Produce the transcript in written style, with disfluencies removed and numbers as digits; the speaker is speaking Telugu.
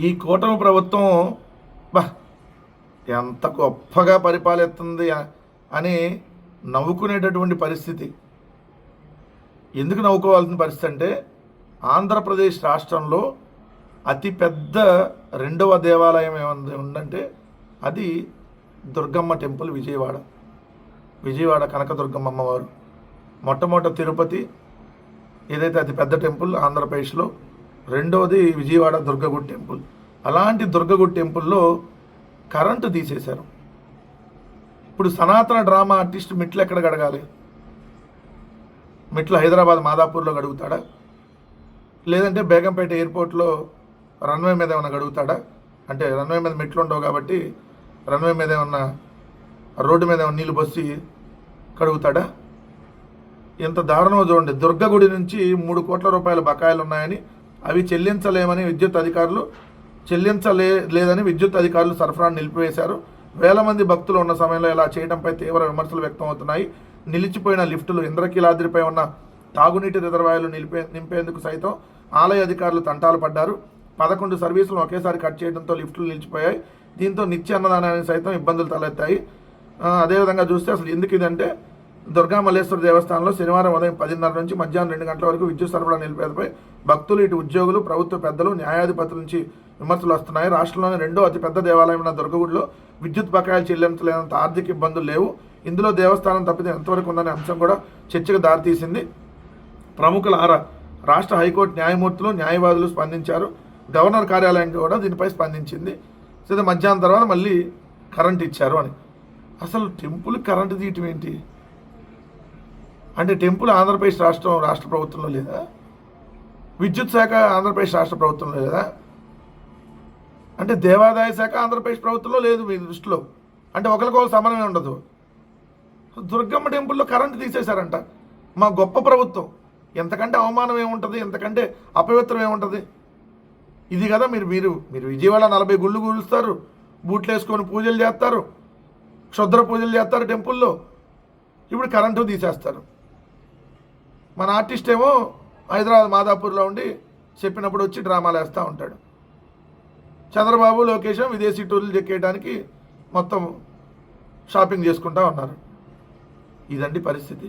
ఈ కూటమి ప్రభుత్వం బా ఎంత గొప్పగా పరిపాలిస్తుంది అని నవ్వుకునేటటువంటి పరిస్థితి. ఎందుకు నవ్వుకోవాల్సిన పరిస్థితి అంటే, ఆంధ్రప్రదేశ్ రాష్ట్రంలో అతిపెద్ద రెండవ దేవాలయం ఏమైంది ఉందంటే అది దుర్గమ్మ టెంపుల్ విజయవాడ కనకదుర్గమ్మ అమ్మవారు. మొట్టమొదటి తిరుపతి ఏదైతే అతి పెద్ద టెంపుల్ ఆంధ్రప్రదేశ్లో, రెండవది విజయవాడ దుర్గగుడి టెంపుల్. అలాంటి దుర్గగుడి టెంపుల్లో కరెంటు తీసేశారు. ఇప్పుడు సనాతన డ్రామా ఆర్టిస్ట్ మెట్లు ఎక్కడ గడగాలి? మెట్లు హైదరాబాద్ మాదాపూర్లో గడుగుతాడా, లేదంటే బేగంపేట ఎయిర్పోర్ట్లో రన్వే మీద ఏమన్నా గడుగుతాడా? అంటే రన్వే మీద మెట్లు ఉండవు కాబట్టి రన్వే మీద ఏమన్నా రోడ్డు మీద ఏమన్నా నీళ్ళు బస్సి కడుగుతాడా? ఎంత దారుణమో చూడండి. దుర్గగుడి నుంచి 3 కోట్ల రూపాయల బకాయిలు ఉన్నాయని, అవి చెల్లించలేదని విద్యుత్ అధికారులు సరఫరాను నిలిపివేశారు. వేల మంది భక్తులు ఉన్న సమయంలో ఇలా చేయడంపై తీవ్ర విమర్శలు వ్యక్తం అవుతున్నాయి. నిలిచిపోయిన లిఫ్టులు, ఇంద్రకీలాద్రిపై ఉన్న తాగునీటి రిజర్వాయర్లు నింపేందుకు సైతం ఆలయ అధికారులు తంటాలు పడ్డారు. 11 సర్వీసులను ఒకేసారి కట్ చేయడంతో లిఫ్టులు నిలిచిపోయాయి. దీంతో నిత్య అన్నదానానికి సైతం ఇబ్బందులు తలెత్తాయి. అదేవిధంగా చూస్తే అసలు ఎందుకు ఇదంటే, దుర్గా మల్లేశ్వర దేవస్థానంలో శనివారం ఉదయం 10:30 నుంచి మధ్యాహ్నం 2 గంటల వరకు విద్యుత్ సరఫరా నిలిపేదపై భక్తులు, ఇటు ఉద్యోగులు, ప్రభుత్వ పెద్దలు, న్యాయాధిపతుల నుంచి విమర్శలు వస్తున్నాయి. రాష్ట్రంలోని రెండో అతిపెద్ద దేవాలయమైన దుర్గగుడిలో విద్యుత్ బకాయిలు చెల్లించలేనంత ఆర్థిక ఇబ్బందులు లేవు. ఇందులో దేవస్థానం తప్పితే ఎంతవరకు ఉందనే అంశం కూడా చర్చకు దారితీసింది. ప్రముఖుల రాష్ట్ర హైకోర్టు న్యాయమూర్తులు, న్యాయవాదులు స్పందించారు. గవర్నర్ కార్యాలయం కూడా దీనిపై స్పందించింది. సో మధ్యాహ్నం తర్వాత మళ్ళీ కరెంట్ ఇచ్చారు అని. అసలు టెంపుల్ కరెంటు తీయటం ఏంటి అంటే, టెంపుల్ ఆంధ్రప్రదేశ్ రాష్ట్ర ప్రభుత్వంలో లేదా? విద్యుత్ శాఖ ఆంధ్రప్రదేశ్ రాష్ట్ర ప్రభుత్వంలో లేదా? అంటే దేవాదాయ శాఖ ఆంధ్రప్రదేశ్ ప్రభుత్వంలో లేదు మీ దృష్టిలో. అంటే ఒకరికొకరు సమన్వయం ఉండదు. దుర్గమ్మ టెంపుల్లో కరెంటు తీసేశారంట. మా గొప్ప ప్రభుత్వం. ఎంతకంటే అవమానం ఏముంటుంది, ఎంతకంటే అపవిత్రం ఏముంటుంది? ఇది కదా మీరు విజయవాడ 40 గుళ్ళు కూలుస్తారు, బూట్లు వేసుకొని పూజలు చేస్తారు, క్షుద్ర పూజలు చేస్తారు టెంపుల్లో. ఇప్పుడు కరెంటు తీసేస్తారు. మన ఆర్టిస్ట్ ఏమో హైదరాబాద్ మాదాపూర్లో ఉండి చెప్పినప్పుడు వచ్చి డ్రామాలు వేస్తూ ఉంటాడు. చంద్రబాబు, లోకేష్ విదేశీ టూర్లు చెక్కేయడానికి మొత్తం షాపింగ్ చేసుకుంటూ ఉన్నారు. ఇదండి పరిస్థితి.